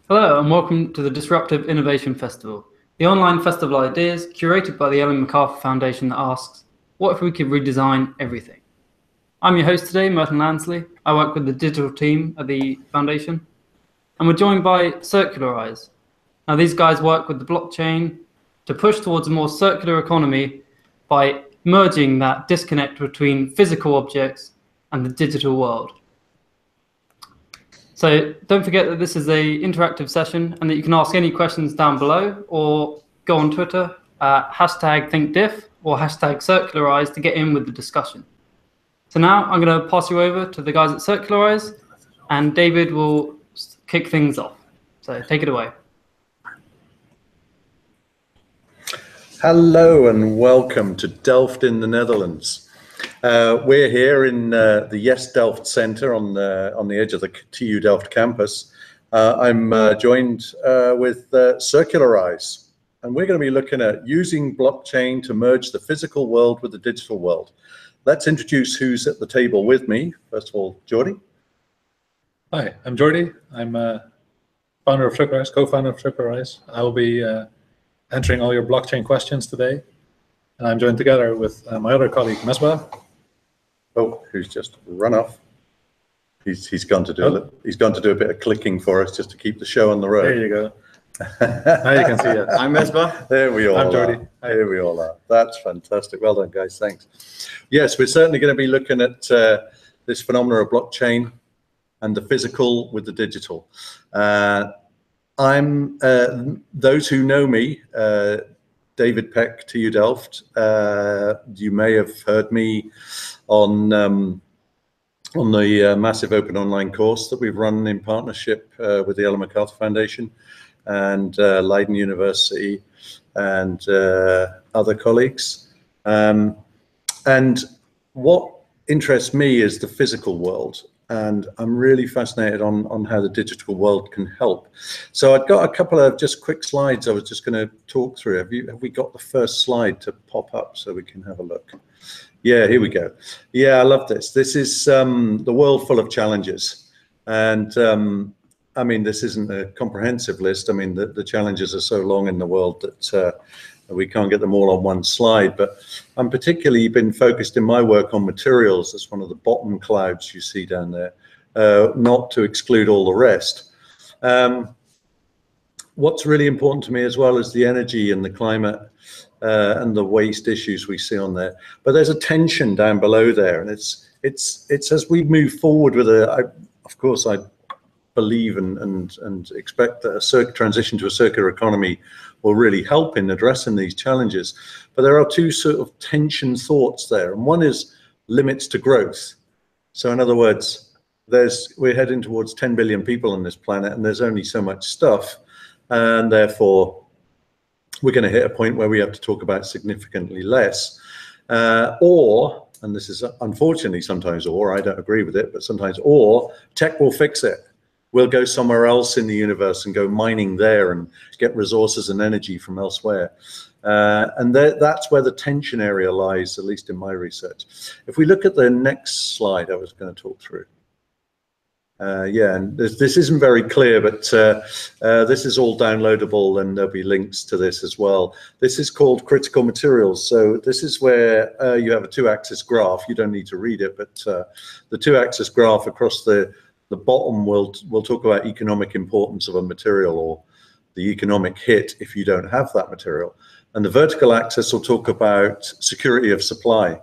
Hello and welcome to the Disruptive Innovation Festival, the online festival of ideas curated by the Ellen MacArthur Foundation that asks, what if we could redesign everything? I'm your host today, Merton Lansley. I work with the digital team at the foundation, and we're joined by Circularize. Now these guys work with the blockchain to push towards a more circular economy by merging that disconnect between physical objects and the digital world. So don't forget that this is an interactive session and that you can ask any questions down below or go on Twitter, #ThinkDiff or #Circularize to get in with the discussion. So now I'm going to pass you over to the guys at Circularize and David will kick things off. So take it away. Hello and welcome to Delft in the Netherlands. We're here in the Yes Delft Center on the edge of the TU Delft campus. I'm joined with Circularize, and we're going to be looking at using blockchain to merge the physical world with the digital world. Let's introduce who's at the table with me. First of all, Jordi. Hi, I'm Jordi. I'm founder of Circularize, co-founder of Circularize. I will be answering all your blockchain questions today. And I'm joined together with my other colleague, Mesbah. Oh, who's just run off. He's gone to do a bit of clicking for us just to keep the show on the road. There you go. Now you can see it. I'm Mesbah. There we all I'm are. Jordi. Here we all are. That's fantastic. Well done, guys. Thanks. Yes, we're certainly going to be looking at this phenomenon of blockchain and the physical with the digital. I'm those who know me. David Peck, TU Delft. You may have heard me on the massive open online course that we've run in partnership with the Ellen MacArthur Foundation and Leiden University and other colleagues. And what interests me is the physical world. And I'm really fascinated on how the digital world can help. So I've got a couple of just quick slides I was just going to talk through. Have we got the first slide to pop up so we can have a look? Yeah, here we go. Yeah, I love this. This is the world full of challenges. And I mean, this isn't a comprehensive list. I mean, the challenges are so long in the world that we can't get them all on one slide, but I'm particularly been focused in my work on materials. That's one of the bottom clouds you see down there, not to exclude all the rest. What's really important to me as well is the energy and the climate and the waste issues we see on there. But there's a tension down below there, and it's as we move forward with of course, I believe and expect that a transition to a circular economy will really help in addressing these challenges. But there are two sort of tension thoughts there. And one is limits to growth. So in other words, we're heading towards 10 billion people on this planet and there's only so much stuff. And therefore, we're going to hit a point where we have to talk about significantly less. Or, and this is unfortunately sometimes or, I don't agree with it, but sometimes or, tech will fix it. We'll go somewhere else in the universe and go mining there and get resources and energy from elsewhere. And that's where the tension area lies, at least in my research. If we look at the next slide I was going to talk through. Yeah, and this isn't very clear, but this is all downloadable and there'll be links to this as well. This is called critical materials. So this is where you have a two-axis graph. You don't need to read it, but the two-axis graph across the bottom will talk about economic importance of a material or the economic hit if you don't have that material. And the vertical axis will talk about security of supply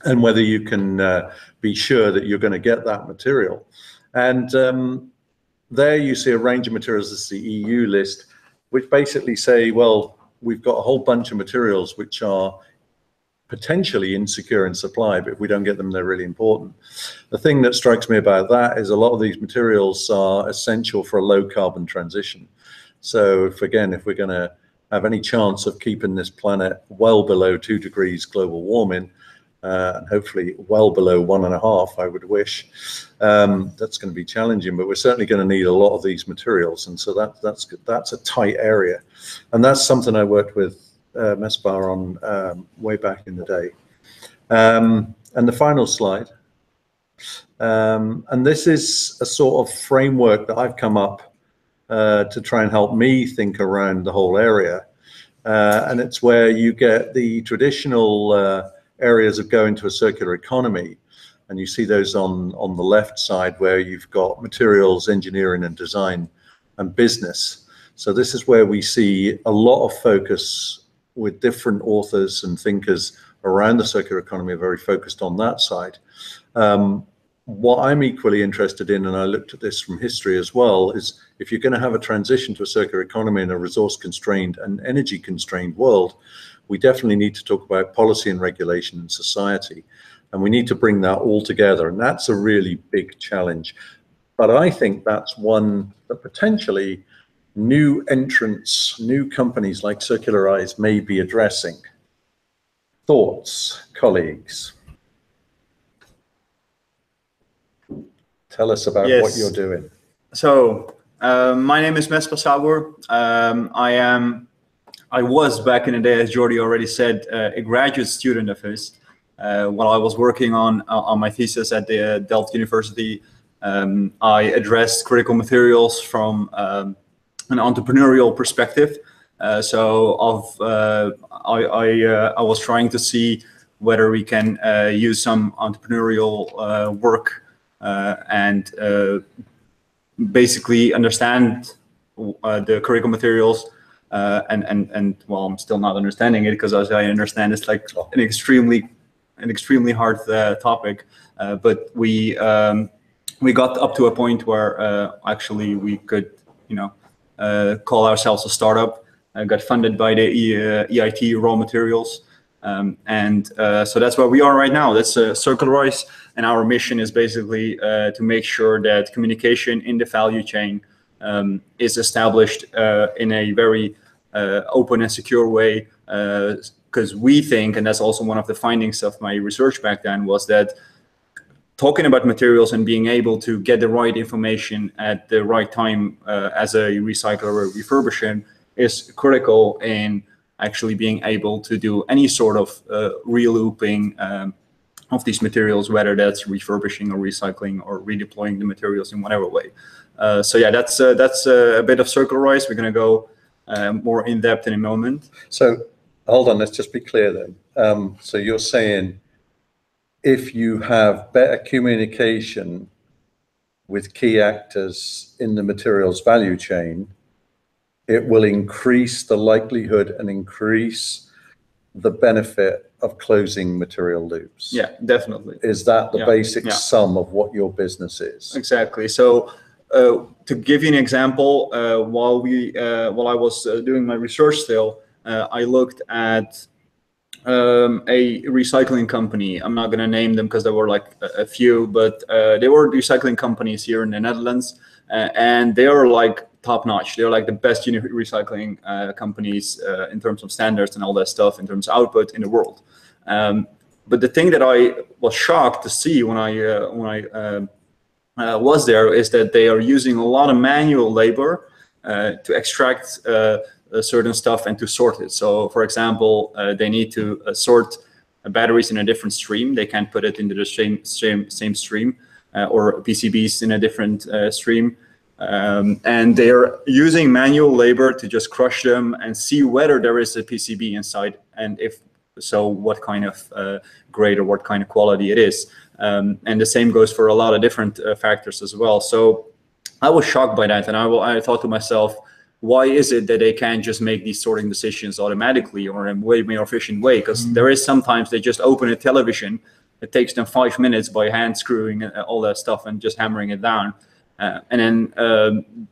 and whether you can be sure that you're going to get that material. And there you see a range of materials. This is the EU list, which basically say, well, we've got a whole bunch of materials which are potentially insecure in supply, but if we don't get them, they're really important. The thing that strikes me about that is a lot of these materials are essential for a low carbon transition. So if we're going to have any chance of keeping this planet well below 2 degrees global warming, and hopefully well below 1.5, I would wish, that's going to be challenging, but we're certainly going to need a lot of these materials. And so that's a tight area. And that's something I worked with Mesbah on way back in the day. And the final slide. And this is a sort of framework that I've come up to try and help me think around the whole area. And it's where you get the traditional areas of going to a circular economy. And you see those on the left side where you've got materials, engineering and design and business. So this is where we see a lot of focus with different authors and thinkers around the circular economy are very focused on that side. What I'm equally interested in, and I looked at this from history as well, is if you're going to have a transition to a circular economy in a resource-constrained and energy-constrained world, we definitely need to talk about policy and regulation in society. And we need to bring that all together. And that's a really big challenge. But I think that's one that potentially new entrants, new companies like Circularize may be addressing. Thoughts, colleagues? Tell us about what you're doing. So my name is Mespa Sabur. I was back in the day, as Jordi already said, a graduate student of his. While I was working on my thesis at the Delft University, I addressed critical materials from an entrepreneurial perspective. I was trying to see whether we can use some entrepreneurial work and basically understand the critical materials. And well, I'm still not understanding it, because as I understand, it's like an extremely hard topic. But we got up to a point where actually we could, call ourselves a startup. Got funded by the EIT raw materials. So that's where we are right now. That's Circularize, and our mission is basically to make sure that communication in the value chain is established in a very open and secure way, because we think, and that's also one of the findings of my research back then, was that talking about materials and being able to get the right information at the right time as a recycler or refurbisher is critical in actually being able to do any sort of re-looping of these materials, whether that's refurbishing or recycling or redeploying the materials in whatever way. So yeah, that's a bit of Circularize. We're going to go more in depth in a moment. So hold on, let's just be clear then. So you're saying if you have better communication with key actors in the materials value chain, it will increase the likelihood and increase the benefit of closing material loops. Yeah, definitely. Is that the basic sum of what your business is? Exactly. So to give you an example, while I was doing my research still, I looked at a recycling company. I'm not going to name them because there were like a few, but they were recycling companies here in the Netherlands, and they are like top notch. They're like the best recycling companies in terms of standards and all that stuff, in terms of output in the world. But the thing that I was shocked to see when I was there is that they are using a lot of manual labor to extract certain stuff and to sort it. So, for example, they need to sort batteries in a different stream. They can't put it into the same stream, or PCBs in a different stream. And they're using manual labor to just crush them and see whether there is a PCB inside, and if so, what kind of grade or what kind of quality it is. And the same goes for a lot of different factors as well. So I was shocked by that, and I thought to myself, why is it that they can't just make these sorting decisions automatically or in a way more efficient way? Because there is sometimes they just open a television, it takes them 5 minutes by hand screwing all that stuff and just hammering it down. And then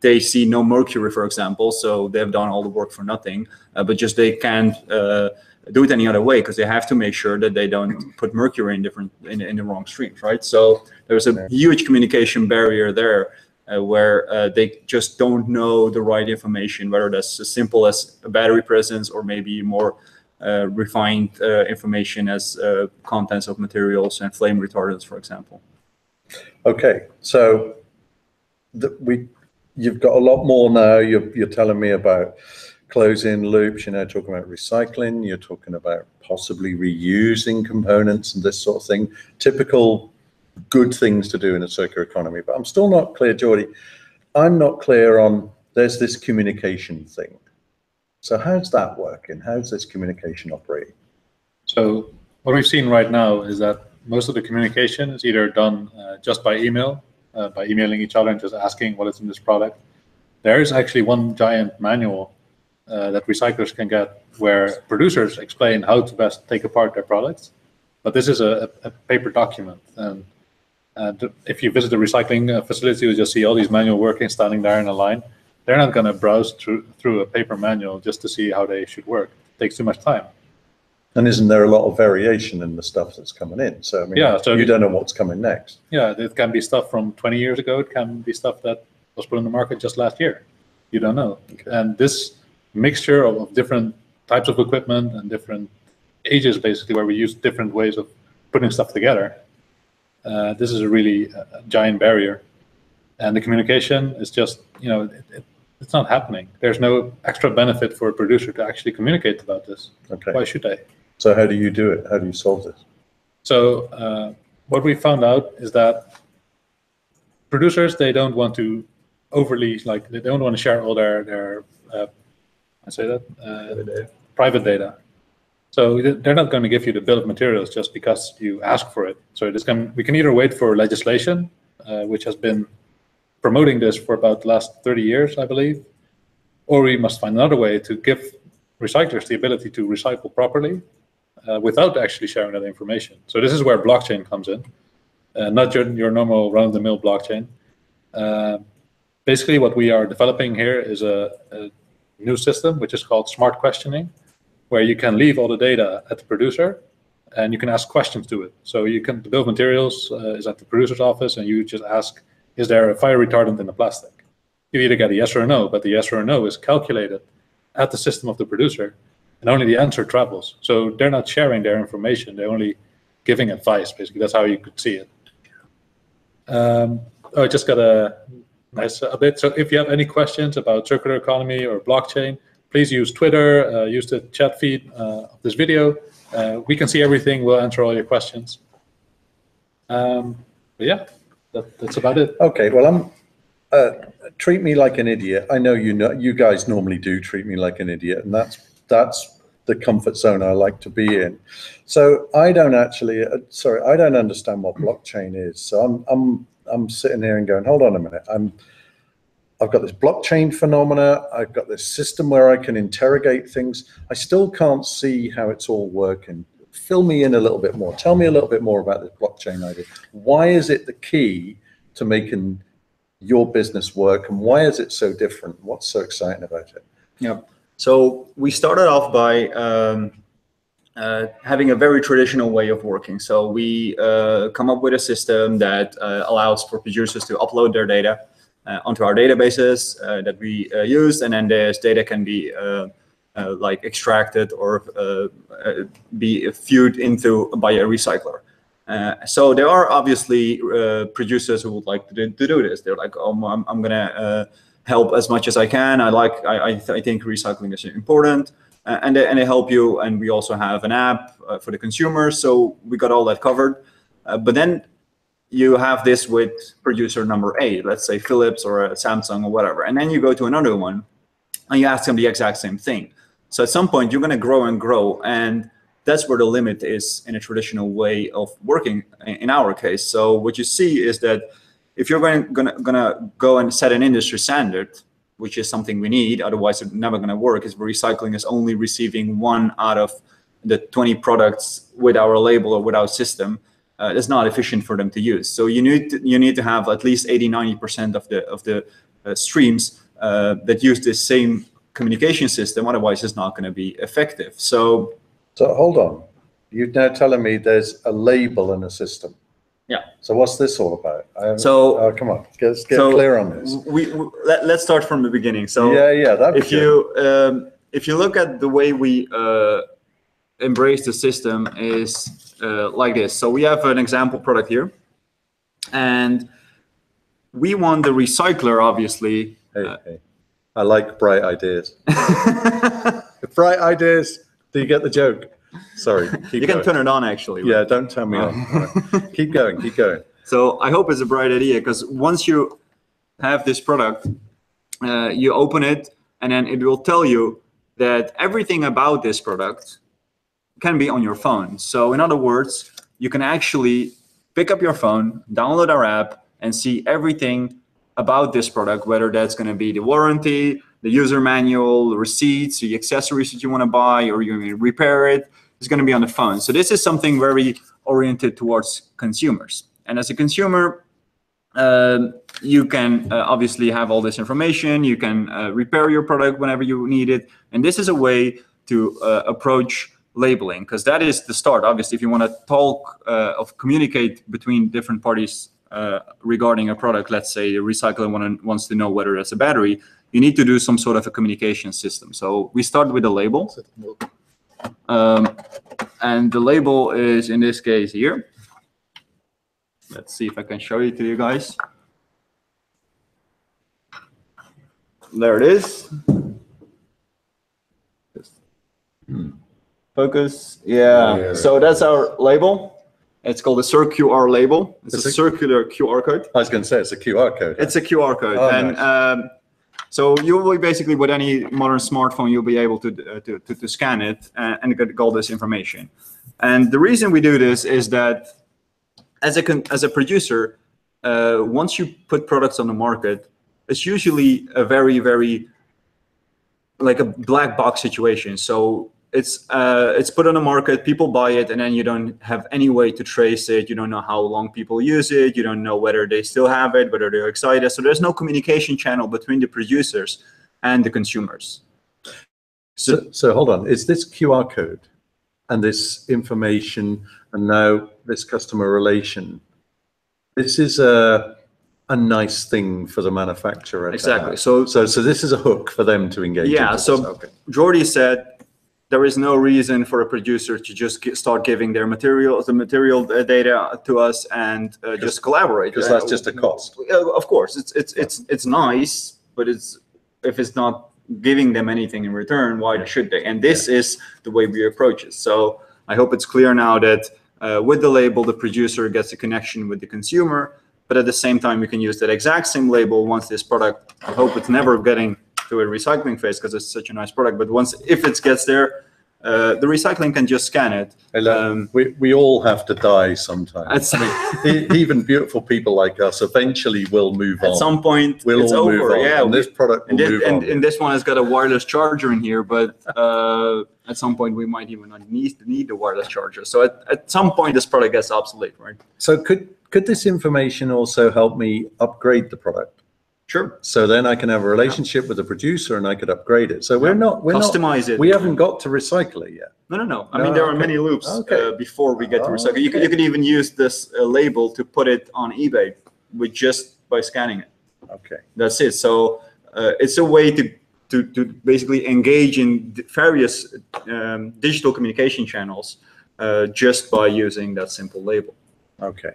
they see no mercury, for example, so they've done all the work for nothing, but just they can't do it any other way, because they have to make sure that they don't put mercury in the wrong streams, right? So there's a huge communication barrier there, where they just don't know the right information, whether that's as simple as a battery presence or maybe more refined information as contents of materials and flame retardants, for example. Okay, so you've got a lot more now. You're telling me about closing loops, talking about recycling, you're talking about possibly reusing components and this sort of thing. Typical good things to do in a circular economy. But I'm still not clear, Jordi. I'm not clear on there's this communication thing. So how's that working? How's this communication operating? So what we've seen right now is that most of the communication is either done just by email, by emailing each other and just asking what is in this product. There is actually one giant manual that recyclers can get where producers explain how to best take apart their products. But this is a paper document. And if you visit the recycling facility, you'll just see all these manual working standing there in a line. They're not going to browse through a paper manual just to see how they should work. It takes too much time. And isn't there a lot of variation in the stuff that's coming in? So, I mean, yeah, so you don't know what's coming next. Yeah, it can be stuff from 20 years ago. It can be stuff that was put on the market just last year. You don't know. Okay. And this mixture of different types of equipment and different ages, basically, where we use different ways of putting stuff together, this is a really giant barrier. And the communication is just, it's not happening. There's no extra benefit for a producer to actually communicate about this. Okay. Why should they? So how do you do it? How do you solve this? So what we found out is that producers, they don't want to overly, they don't want to share all their private data. So they're not going to give you the bill of materials just because you ask for it. So we can either wait for legislation, which has been promoting this for about the last 30 years, I believe, or we must find another way to give recyclers the ability to recycle properly without actually sharing that information. So this is where blockchain comes in, not your normal run-of-the-mill blockchain. Basically, what we are developing here is a new system, which is called smart questioning, where you can leave all the data at the producer and you can ask questions to it. So the bill of materials is at the producer's office, and you just ask, is there a fire retardant in the plastic? You either get a yes or a no, but the yes or a no is calculated at the system of the producer, and only the answer travels. So they're not sharing their information, they're only giving advice, basically. That's how you could see it. I just got a nice update. So if you have any questions about circular economy or blockchain, please use Twitter, use the chat feed of this video. We can see everything, we'll answer all your questions. But yeah. That's about it. Okay, well, treat me like an idiot. I know you guys normally do treat me like an idiot, and that's the comfort zone I like to be in. So I don't actually, I don't understand what blockchain is. So I'm sitting here and going, hold on a minute. I've got this blockchain phenomena. I've got this system where I can interrogate things. I still can't see how it's all working. Fill me in a little bit more. Tell me a little bit more about this blockchain idea. Why is it the key to making your business work, and why is it so different? What's so exciting about it? Yeah. So we started off by having a very traditional way of working. So we come up with a system that allows for producers to upload their data onto our databases that we use, and then this data can be extracted or be viewed into by a recycler. So there are obviously producers who would like to do this. They're like, oh, I'm gonna help as much as I can. I think recycling is important, and they help you. And we also have an app for the consumer, so we got all that covered. But then you have this with producer number 8, let's say Philips or Samsung or whatever, and then you go to another one and you ask them the exact same thing. So at some point, you're going to grow and grow, and that's where the limit is in a traditional way of working, in our case. So what you see is that if you're gonna go and set an industry standard, which is something we need, otherwise it's never going to work, is recycling is only receiving 1 out of the 20 products with our label or with our system. It's not efficient for them to use. So you need to have at least 80–90% of the streams that use the same communication system, otherwise it's not going to be effective. So hold on, you're now telling me there's a label in a system. Yeah. So what's this all about? Come on, let's get clear on this. Let's start from the beginning. So yeah, if you look at the way we embrace the system is like this. So we have an example product here, and we want the recycler, obviously. Hey. I like bright ideas. Bright ideas. Do you get the joke? Sorry. You can turn it on, actually. Yeah, don't turn me on. Right. Keep going. So I hope it's a bright idea, because once you have this product, you open it, and then it will tell you that everything about this product can be on your phone. So in other words, you can actually pick up your phone, download our app, and see everything about this product, whether that's going to be the warranty, the user manual, the receipts, the accessories that you want to buy, or you're going to repair it. It's going to be on the phone. So this is something very oriented towards consumers. And as a consumer, you can obviously have all this information. You can repair your product whenever you need it. And this is a way to approach labeling, because that is the start. Obviously, if you want to talk communicate between different parties regarding a product, let's say the recycler wants to know whether it's a battery, you need to do some sort of a communication system. So we start with a label. And the label is, in this case, here. Let's see if I can show it to you guys. There it is. Focus. Yeah. So that's our label. It's called a CirQR label. It's a circular QR code. I was going to say it's a QR code. It's a QR code. Oh, and nice. So you will basically, with any modern smartphone, you'll be able to scan it and get all this information. And the reason we do this is that as a producer, once you put products on the market, it's usually a very, very like a black box situation. So it's put on the market, people buy it, and then you don't have any way to trace it. You don't know how long people use it. You don't know whether they still have it, whether they're excited. So there's no communication channel between the producers and the consumers. So hold on, is this QR code and this information and now this customer relation, this is a nice thing for the manufacturer. Exactly. So this is a hook for them to engage. Yeah. So okay. Jordi said there is no reason for a producer to just start giving their material data to us and just collaborate. Because that's just a cost. Of course, it's nice, but if it's not giving them anything in return, why should they? And this is the way we approach it. So I hope it's clear now that with the label, the producer gets a connection with the consumer, but at the same time, we can use that exact same label once this product, I hope it's never getting to a recycling phase because it's such a nice product, but if it gets there, the recycling can just scan it. We all have to die sometimes. Even beautiful people like us eventually will move on. At some point, we'll it's all over. Move on. Yeah, and this product will move on. And this one has got a wireless charger in here, but at some point we might even not need the wireless charger. So at some point, this product gets obsolete, right? So could this information also help me upgrade the product? Sure. So then I can have a relationship with the producer and I could upgrade it. So we're not customize it. We haven't got to recycle it yet. No. I mean, there are many loops before we get to recycle. You can even use this label to put it on eBay with just by scanning it. Okay. That's it. So it's a way to basically engage in various digital communication channels just by using that simple label. Okay.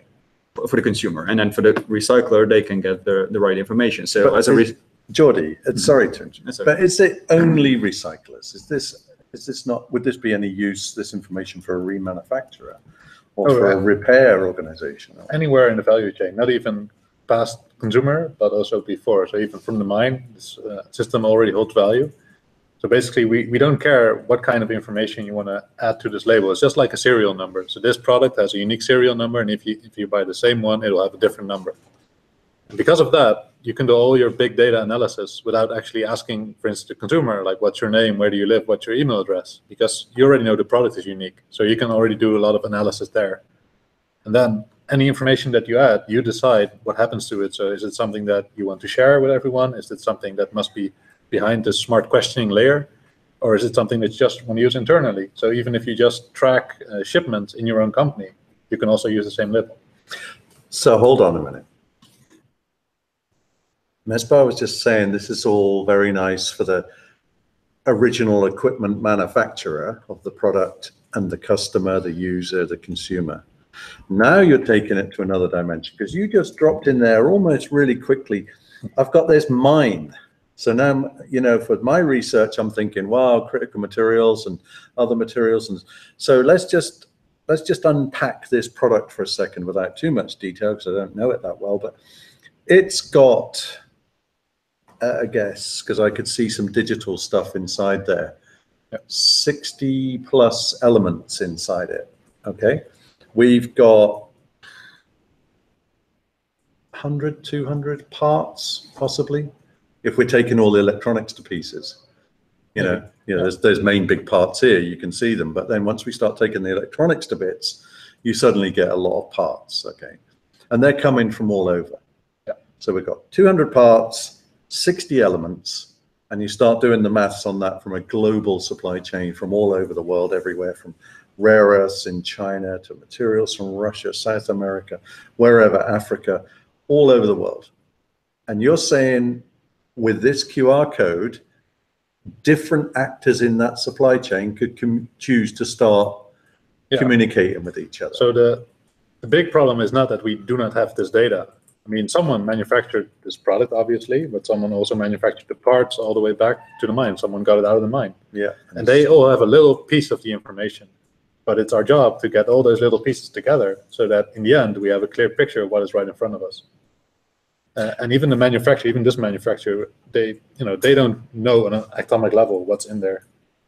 For the consumer, and then for the recycler, they can get the right information. So but Jordi, sorry to interrupt, but is it only recyclers? Is this not? Would this be any use? This information for a remanufacturer or for a repair organization? Anywhere in the value chain, not even past consumer, but also before. So even from the mine, this system already holds value. So basically, we don't care what kind of information you want to add to this label. It's just like a serial number. So this product has a unique serial number, and if you buy the same one, it'll have a different number. And because of that, you can do all your big data analysis without actually asking, for instance, the consumer, like, what's your name, where do you live, what's your email address? Because you already know the product is unique. So you can already do a lot of analysis there. And then any information that you add, you decide what happens to it. So is it something that you want to share with everyone? Is it something that must be behind the smart questioning layer, or is it something that you just want to use internally? So even if you just track shipments in your own company, you can also use the same label. So hold on a minute. Mesbah was just saying this is all very nice for the original equipment manufacturer of the product and the customer, the user, the consumer. Now you're taking it to another dimension because you just dropped in there almost really quickly. I've got this mind. So now, for my research, I'm thinking, wow, critical materials and other materials. And so let's just unpack this product for a second without too much detail because I don't know it that well. But it's got at a guess, because I could see some digital stuff inside there. Yep. 60 plus elements inside it. Okay. We've got 100, 200 parts, possibly, if we're taking all the electronics to pieces. You know, there's main big parts here, you can see them, but then once we start taking the electronics to bits, you suddenly get a lot of parts, okay? And they're coming from all over. Yeah. So we've got 200 parts, 60 elements, and you start doing the maths on that from a global supply chain from all over the world, everywhere from rare earths in China to materials from Russia, South America, wherever, Africa, all over the world. And you're saying with this QR code, different actors in that supply chain could choose to start communicating with each other. So the big problem is not that we do not have this data. I mean, someone manufactured this product, obviously, but someone also manufactured the parts all the way back to the mine. Someone got it out of the mine. Yeah. And they all have a little piece of the information. But it's our job to get all those little pieces together so that in the end, we have a clear picture of what is right in front of us. And even the manufacturer, even this manufacturer, they don't know on an atomic level what's in there.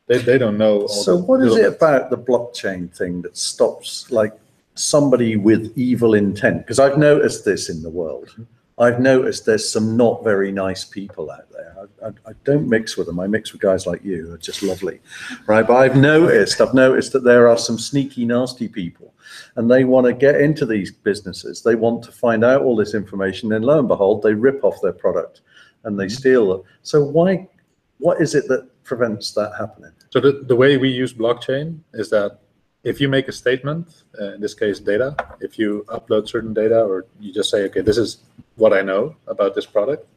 They don't know. So what is it about the blockchain thing that stops like somebody with evil intent? Because I've noticed this in the world. I've noticed there's some not very nice people out there. I don't mix with them. I mix with guys like you who are just lovely, right? But I've noticed that there are some sneaky, nasty people, and they want to get into these businesses. They want to find out all this information, and lo and behold, they rip off their product and they steal it. So what is it that prevents that happening? So the way we use blockchain is that if you make a statement, in this case data, if you upload certain data or you just say, okay, this is what I know about this product,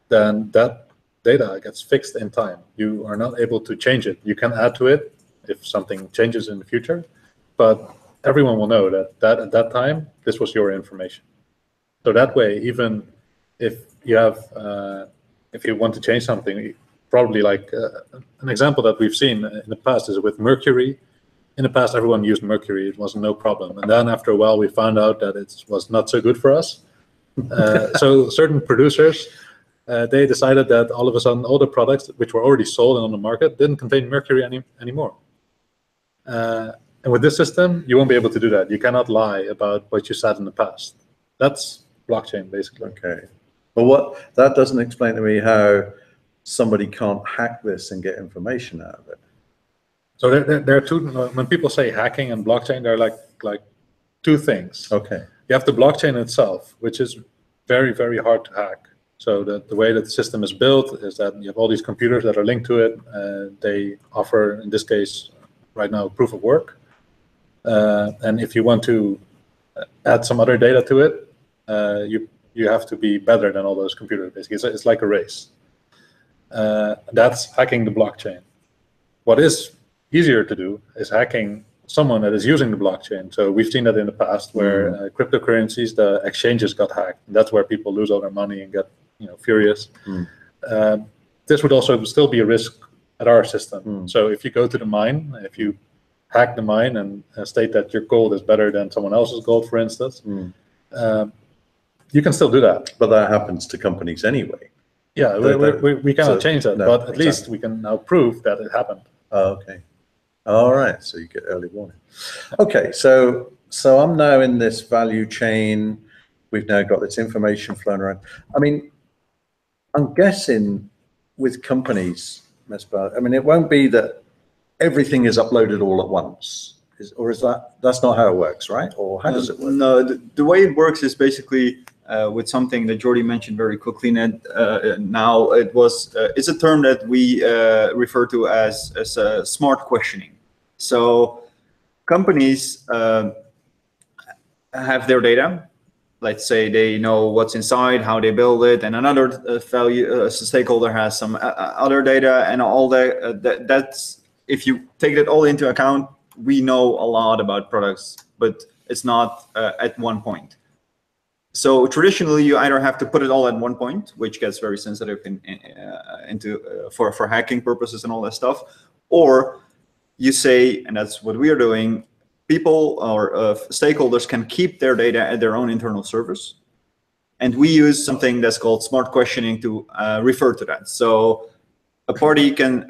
then that data gets fixed in time. You are not able to change it. You can add to it if something changes in the future, but everyone will know that at that time, this was your information. So that way, even if you have, if you want to change something, probably like an example that we've seen in the past is with mercury. In the past, everyone used mercury. It was no problem. And then after a while, we found out that it was not so good for us. So certain producers, they decided that all of a sudden, all the products which were already sold and on the market didn't contain mercury anymore. And with this system, you won't be able to do that. You cannot lie about what you said in the past. That's blockchain, basically. Okay. Well, that doesn't explain to me how somebody can't hack this and get information out of it. So there are two. When people say hacking and blockchain, they're like two things. Okay. You have the blockchain itself, which is very, very hard to hack. So the way that the system is built is that you have all these computers that are linked to it. They offer, in this case, right now, proof of work. And if you want to add some other data to it, you have to be better than all those computers. Basically, it's like a race. That's hacking the blockchain. What is easier to do is hacking someone that is using the blockchain. So we've seen that in the past where cryptocurrencies, the exchanges got hacked. And that's where people lose all their money and get furious. This would also still be a risk at our system. So if you go to the mine, if you hack the mine and state that your gold is better than someone else's gold, for instance, you can still do that. But that happens to companies anyway. Yeah, we cannot change that, but at least we can now prove that it happened. Oh, okay. All right, so you get early warning. Okay, so I'm now in this value chain. We've now got this information flowing around. I mean, I'm guessing with companies, I mean, it won't be that everything is uploaded all at once, or is that's not how it works, right? Or how does it work? No, the way it works is basically with something that Jordi mentioned very quickly. Now it's a term that we refer to as smart questioning. So companies have their data. Let's say they know what's inside, how they build it, and another stakeholder has some other data, and all that. That's, if you take that all into account, we know a lot about products, but it's not at one point. So traditionally, you either have to put it all at one point, which gets very sensitive for hacking purposes and all that stuff, or you say, and that's what we are doing, people or stakeholders can keep their data at their own internal servers, And we use something that's called smart questioning to refer to that. So a party can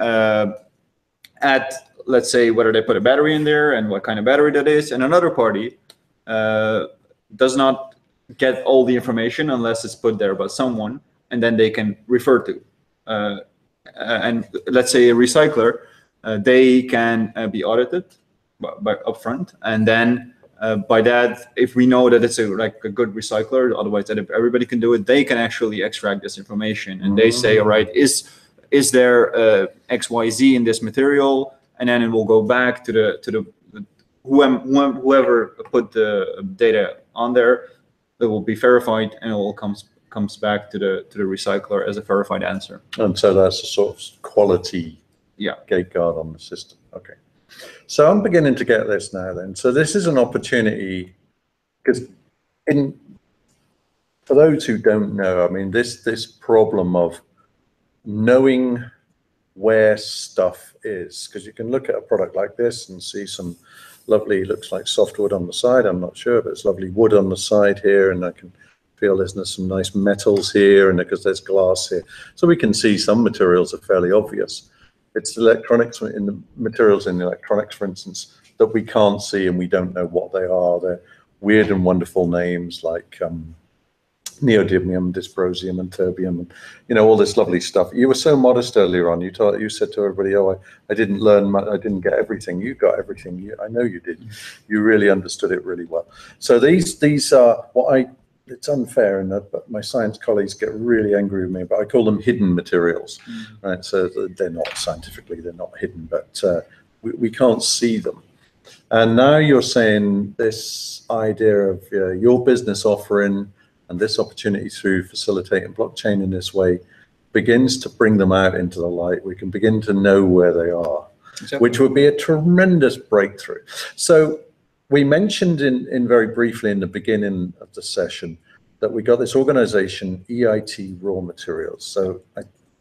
add, let's say, whether they put a battery in there and what kind of battery that is, and another party does not get all the information unless it's put there by someone, and then they can refer to. And let's say a recycler, they can be audited by upfront, and then by that, if we know that it's like a good recycler, otherwise that if everybody can do it, they can actually extract this information, and they say, all right, is there XYZ in this material, and then it will go back to the whoever put the data on there. It will be verified, and it will comes back to the recycler as a verified answer. And so that's a sort of quality gate guard on the system. Okay. So I'm beginning to get this now then. So this is an opportunity, because for those who don't know, I mean, this problem of knowing where stuff is, because you can look at a product like this and see some lovely, looks like softwood on the side. I'm not sure, but it's lovely wood on the side here, and I can feel there's some nice metals here, and because there's glass here. So we can see some materials are fairly obvious. It's electronics in the materials in the electronics, for instance, that we can't see and we don't know what they are. They're weird and wonderful names like neodymium, dysprosium, and terbium, and all this lovely stuff. You were so modest earlier on. You said to everybody, "Oh, I didn't learn much. I didn't get everything." You got everything. I know you did. You really understood it really well. So these are what it's unfair, but my science colleagues get really angry with me, but I call them hidden materials, right? So they're not scientifically, they're not hidden, but we can't see them. And now you're saying this idea of your business offering and this opportunity through facilitating blockchain in this way begins to bring them out into the light. We can begin to know where they are, exactly, which would be a tremendous breakthrough. So we mentioned in very briefly in the beginning of the session that we got this organization, EIT Raw Materials. So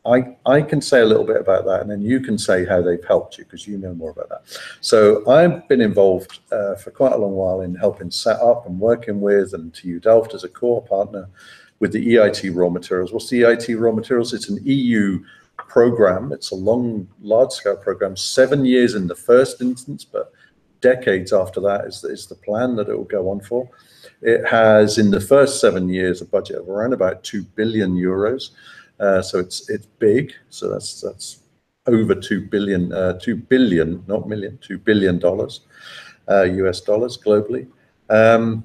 I can say a little bit about that, and then you can say how they've helped you, because you know more about that. So I've been involved for quite a long while in helping set up and working with, and TU Delft as a core partner with the EIT Raw Materials. What's the EIT Raw Materials? It's an EU program. It's a large-scale program, 7 years in the first instance, but decades after that is the plan that it will go on for. It has, in the first 7 years, a budget of around about 2 billion euros. So it's big. So that's over 2 billion, not million, $2 billion US dollars globally. And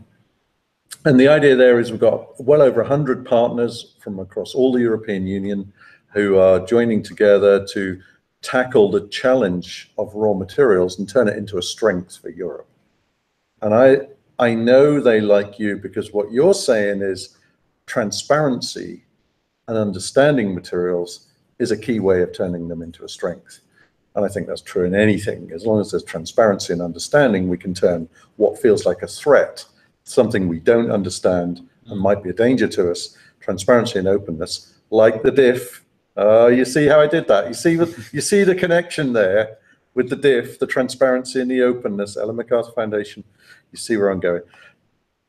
the idea there is we've got well over 100 partners from across all the European Union who are joining together to tackle the challenge of raw materials and turn it into a strength for Europe. And I know they like you, because what you're saying is transparency and understanding materials is a key way of turning them into a strength. And I think that's true in anything. As long as there's transparency and understanding, we can turn what feels like a threat, something we don't understand and might be a danger to us, transparency and openness, like the DIF. You see how I did that? You see the connection there with the DIF, the transparency and the openness, Ellen MacArthur Foundation. You see where I'm going.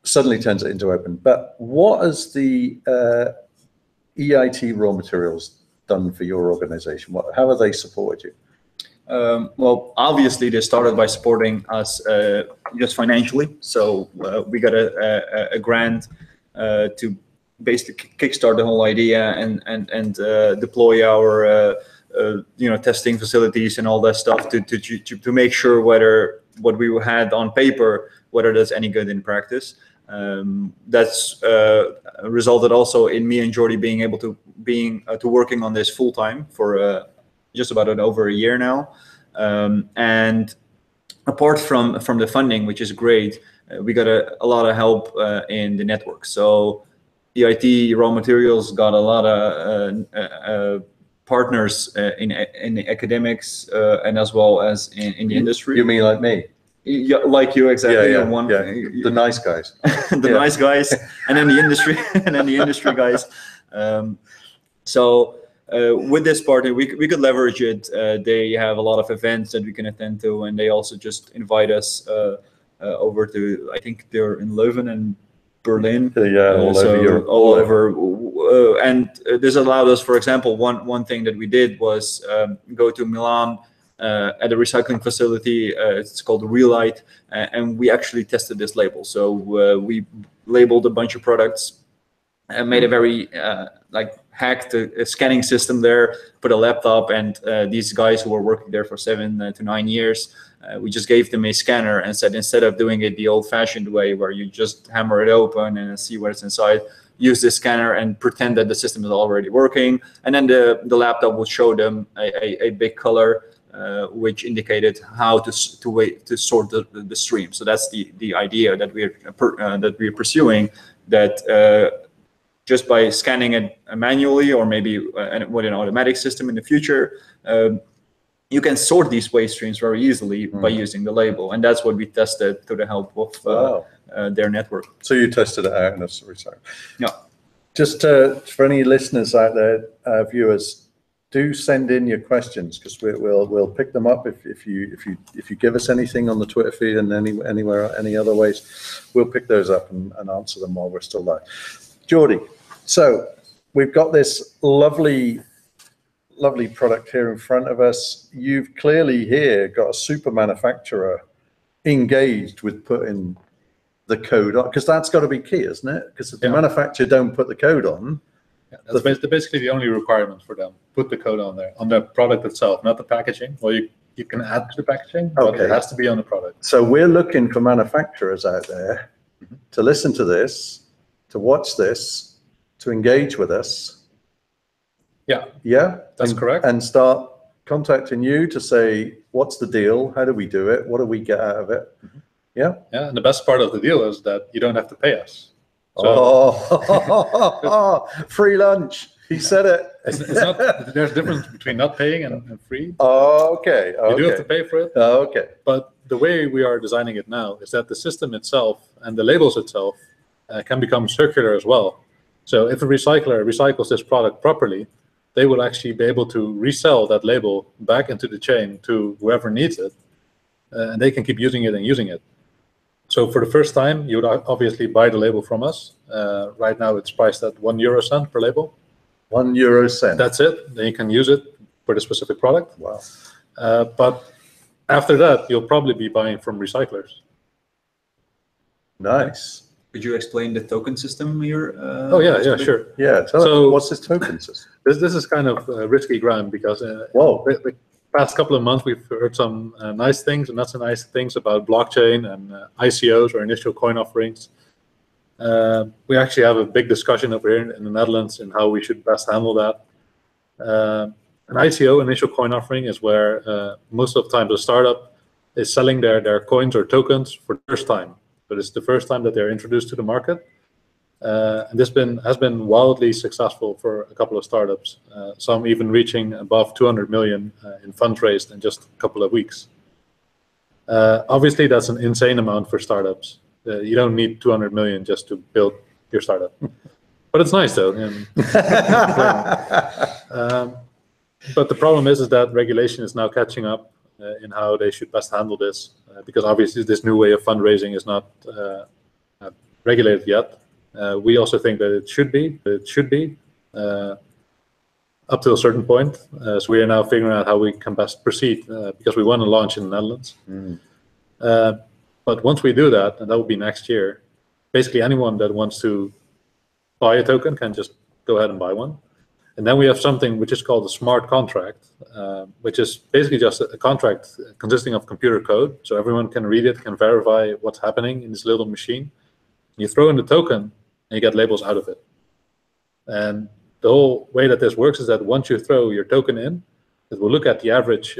Suddenly turns it into open. But what has the EIT Raw Materials done for your organization? How have they supported you? Well, obviously they started by supporting us just financially. So we got a grant to basically kickstart the whole idea and deploy our testing facilities and all that stuff to make sure whether what we had on paper, whether that's any good in practice. That's resulted also in me and Jordi being able to working on this full time for just about over a year now. And apart from the funding, which is great, we got a lot of help in the network. So EIT Raw Materials got a lot of partners in the academics and as well as in the industry. You mean like me? Yeah, like you, exactly. Yeah. The nice guys. The nice guys, and then the industry, guys. So with this partner, we could leverage it. They have a lot of events that we can attend to, and they also just invite us over to, I think they're in Leuven and Berlin. Yeah, all over Europe. All over. And this allowed us, for example, one thing that we did was go to Milan at a recycling facility. It's called Relight, and we actually tested this label. So we labeled a bunch of products and made a very hacked a scanning system there, put a laptop, and these guys who were working there for 7 to 9 years, we just gave them a scanner and said, instead of doing it the old-fashioned way where you just hammer it open and see what's inside, use this scanner and pretend that the system is already working. And then the laptop would show them a big color which indicated how to sort the stream. So that's the idea that we're pursuing, that just by scanning it manually, or maybe with an automatic system in the future, you can sort these waste streams very easily by using the label. And that's what we tested through the help of their network. So you tested it out in a recycle. Yeah. Just for any listeners out there, viewers, do send in your questions, because we'll pick them up if you give us anything on the Twitter feed and anywhere any other ways, we'll pick those up and answer them while we're still live. Geordie, so we've got this lovely product here in front of us. You've clearly here got a super manufacturer engaged with putting the code on, because that's got to be key, isn't it? Because if the manufacturer don't put the code on, that's basically the only requirement for them. Put the code on there, on the product itself, not the packaging. Well, you can add to the packaging, but it has to be on the product. So we're looking for manufacturers out there to listen to this, to watch this, to engage with us. Yeah, that's correct. And start contacting you to say, what's the deal? How do we do it? What do we get out of it? Yeah. And the best part of the deal is that you don't have to pay us. So, free lunch. He said it. It's not, there's a difference between not paying and free. Okay. You do have to pay for it. Okay. But the way we are designing it now is that the system itself and the labels itself can become circular as well. So if a recycler recycles this product properly, they will actually be able to resell that label back into the chain to whoever needs it, and they can keep using it and using it. So for the first time, you would obviously buy the label from us. Right now, it's priced at €1 per label. €1. That's it. Then you can use it for the specific product. Wow. But after that, you'll probably be buying from recyclers. Nice. Could you explain the token system here? Sure. Yeah. So what's this token system? This is kind of risky ground, because the past couple of months we've heard some nice things and not so nice things about blockchain and ICOs, or initial coin offerings. We actually have a big discussion over here in the Netherlands in how we should best handle that. An ICO, initial coin offering, is where most of the time the startup is selling their coins or tokens for the first time. But it's the first time that they're introduced to the market. And this has been wildly successful for a couple of startups, some even reaching above 200 million in funds raised in just a couple of weeks. Obviously, that's an insane amount for startups. You don't need 200 million just to build your startup. But it's nice, though. But the problem is that regulation is now catching up in how they should best handle this, because obviously this new way of fundraising is not regulated yet. We also think that it should be up to a certain point. So we are now figuring out how we can best proceed, because we want to launch in the Netherlands. But once we do that, and that will be next year, basically anyone that wants to buy a token can just go ahead and buy one. And then we have something which is called a smart contract, which is basically just a contract consisting of computer code. So everyone can read it, can verify what's happening in this little machine. You throw in the token, and you get labels out of it. And the whole way that this works is that once you throw your token in, it will look at the average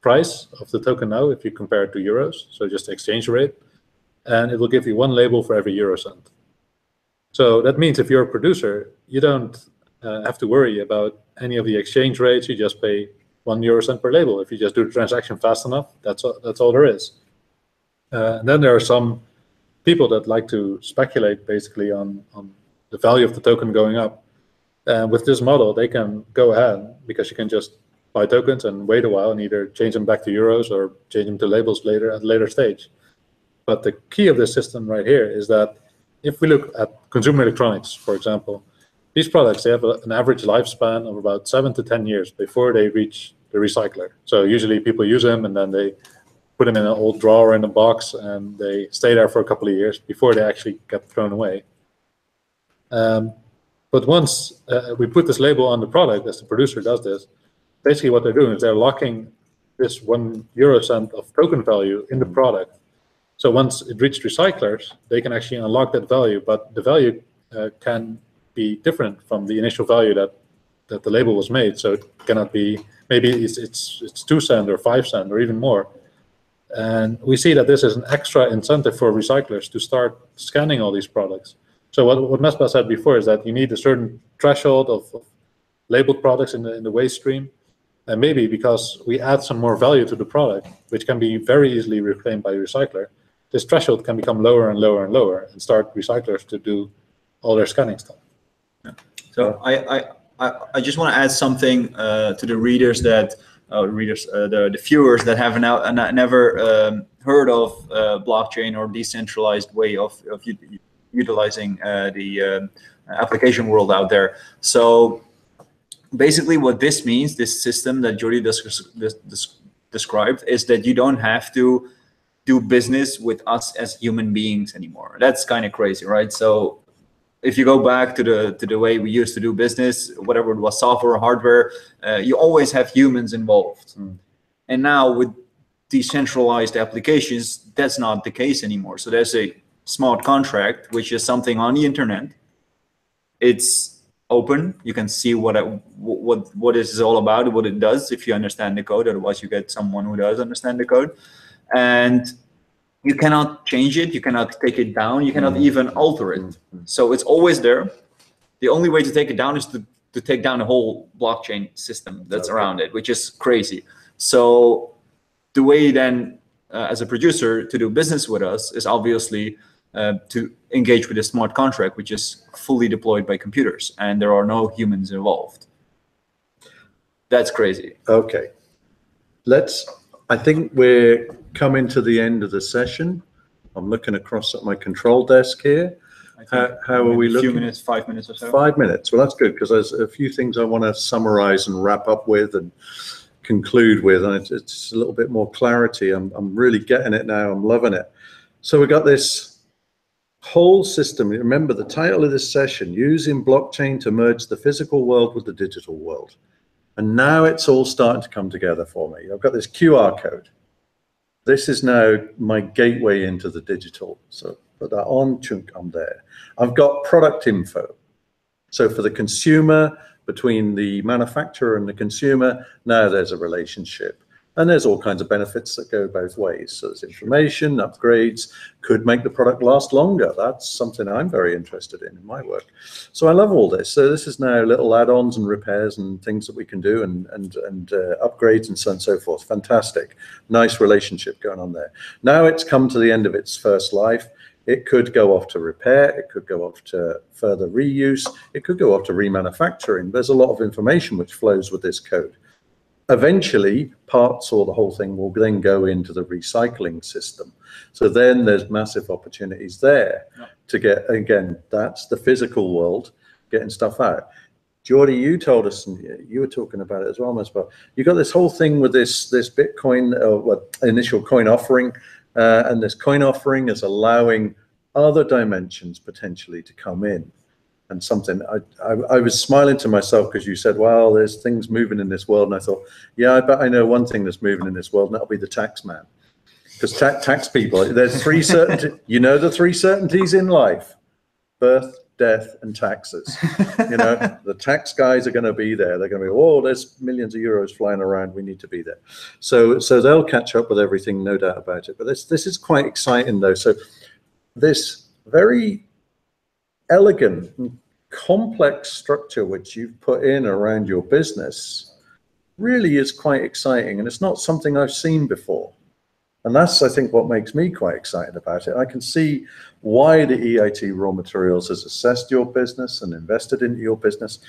price of the token now, if you compare it to euros, so just the exchange rate, and it will give you one label for every euro cent. So that means if you're a producer, you don't have to worry about any of the exchange rates. You just pay 1 euro cent per label. If you just do the transaction fast enough, that's all there is. And then there are some people that like to speculate basically on the value of the token going up. And with this model, they can go ahead, because you can just buy tokens and wait a while and either change them back to euros or change them to labels later at a later stage. But the key of this system right here is that if we look at consumer electronics, for example, these products, they have an average lifespan of about 7 to 10 years before they reach the recycler. So usually people use them and then they put them in an old drawer in a box and they stay there for a couple of years before they actually get thrown away. But once we put this label on the product, as the producer does this, basically what they're doing is they're locking this 1 euro cent of token value in the product. So once it reaches recyclers, they can actually unlock that value, but the value can be different from the initial value that the label was made. So it cannot be, maybe it's 2 cents or 5 cents or even more. And we see that this is an extra incentive for recyclers to start scanning all these products. So what Mesbah said before is that you need a certain threshold of labeled products in the waste stream. And maybe because we add some more value to the product, which can be very easily reclaimed by the recycler, this threshold can become lower and lower and lower and start recyclers to do all their scanning stuff. Yeah. So I just want to add something to the readers that the viewers that have never heard of blockchain or decentralized way of utilizing the application world out there. So basically what this means, this system that Jordi described, is that you don't have to do business with us as human beings anymore. That's kind of crazy, right? So if you go back to the way we used to do business, whatever it was, software or hardware, you always have humans involved. And now with decentralized applications, that's not the case anymore. So there's a smart contract, which is something on the internet. It's open. You can see what this is all about, what it does if you understand the code. Otherwise, you get someone who does understand the code. And you cannot change it. You cannot take it down. You cannot even alter it. So it's always there. The only way to take it down is to take down the whole blockchain system that's around it, which is crazy. So the way then, as a producer, to do business with us is obviously to engage with a smart contract, which is fully deployed by computers, and there are no humans involved. That's crazy. Okay. I think we're coming to the end of the session. I'm looking across at my control desk here. How are we looking? A few minutes, 5 minutes or so. 5 minutes. Well, that's good, because there's a few things I want to summarize and wrap up with and conclude with, and it's a little bit more clarity. I'm really getting it now. I'm loving it. So we got this whole system. Remember the title of this session, using blockchain to merge the physical world with the digital world. And now it's all starting to come together for me. I've got this QR code. This is now my gateway into the digital. So put that on, chunk, I'm there. I've got product info. So for the consumer, between the manufacturer and the consumer, now there's a relationship. And there's all kinds of benefits that go both ways. So there's information, upgrades, could make the product last longer. That's something I'm very interested in my work. So I love all this. So this is now little add-ons and repairs and things that we can do and upgrades and so on and so forth. Fantastic. Nice relationship going on there. Now it's come to the end of its first life. It could go off to repair. It could go off to further reuse. It could go off to remanufacturing. There's a lot of information which flows with this code. Eventually, parts or the whole thing will then go into the recycling system. So then there's massive opportunities there to get, again, that's the physical world, getting stuff out. Jordi, you told us, and you were talking about it as well, Mesbah. You got this whole thing with this Bitcoin, initial coin offering, and this coin offering is allowing other dimensions potentially to come in. And something I was smiling to myself because you said, well, there's things moving in this world. And I thought, yeah, I bet I know one thing that's moving in this world, and that'll be the tax man. Because tax people, there's three certainties. You know the three certainties in life: birth, death, and taxes. You know, the tax guys are going to be there. They're going to be, oh, there's millions of euros flying around. We need to be there. So they'll catch up with everything, no doubt about it. But this is quite exciting, though. So this very elegant and complex structure which you've put in around your business really is quite exciting, and it's not something I've seen before. And that's, I think, what makes me quite excited about it. I can see why the EIT Raw Materials has assessed your business and invested into your business.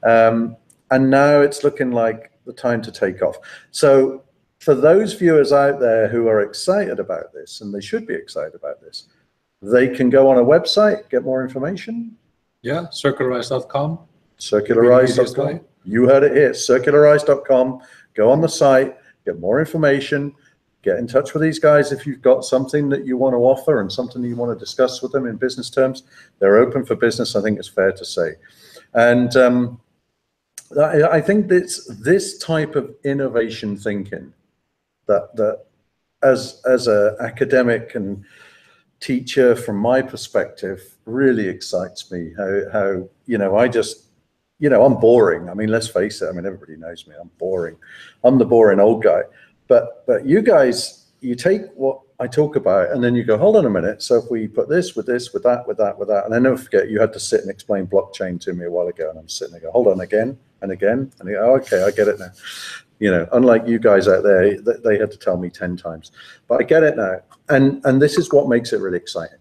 And now it's looking like the time to take off. So for those viewers out there who are excited about this, and they should be excited about this, they can go on a website, get more information. Yeah, circularize.com. Circularize.com. You heard it here, circularize.com. Go on the site, get more information, get in touch with these guys if you've got something that you want to offer and something that you want to discuss with them in business terms. They're open for business, I think it's fair to say. And I think this type of innovation thinking that as an academic and teacher, from my perspective, really excites me. How I'm boring. I mean, let's face it. I mean, everybody knows me. I'm boring. I'm the boring old guy. But you guys, you take what I talk about and then you go, hold on a minute. So if we put this with this, with that, with that, with that, and I never forget, you had to sit and explain blockchain to me a while ago, and I'm sitting there, go, hold on, again and again, and you go, oh, okay, I get it now. You know, unlike you guys out there, they had to tell me 10 times, but I get it now. And this is what makes it really exciting.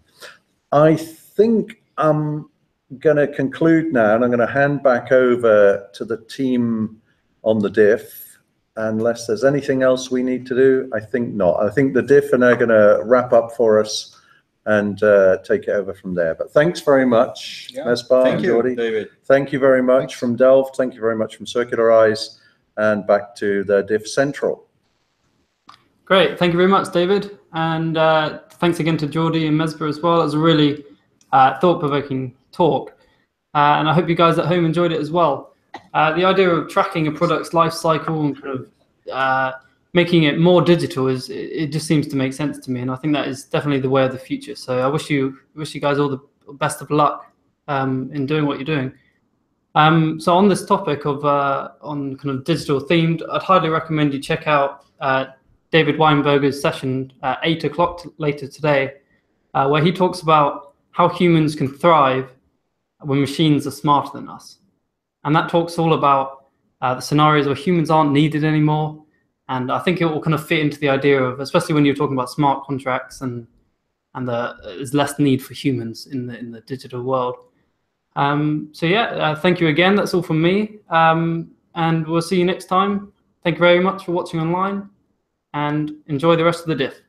I think I'm going to conclude now, and I'm going to hand back over to the team on the DIF. Unless there's anything else we need to do, I think not. I think the DIF are now going to wrap up for us and take it over from there. But thanks very much, Mespar and Jordi. David. Thank you very much from Delft. Thank you very much from Circularize, and back to the DIF Central. Great, thank you very much, David. And thanks again to Jordi and Mespar as well. It was a really thought-provoking talk. And I hope you guys at home enjoyed it as well. The idea of tracking a product's life cycle and kind of making it more digital it just seems to make sense to me, and I think that is definitely the way of the future. So I wish you guys all the best of luck in doing what you're doing. So on this topic of on kind of digital themed, I'd highly recommend you check out David Weinberger's session at 8 o'clock later today, where he talks about how humans can thrive when machines are smarter than us. And that talks all about the scenarios where humans aren't needed anymore. And I think it will kind of fit into the idea of, especially when you're talking about smart contracts and there's less need for humans in the digital world. So yeah, thank you again. That's all from me. And we'll see you next time. Thank you very much for watching online, and enjoy the rest of the DIF.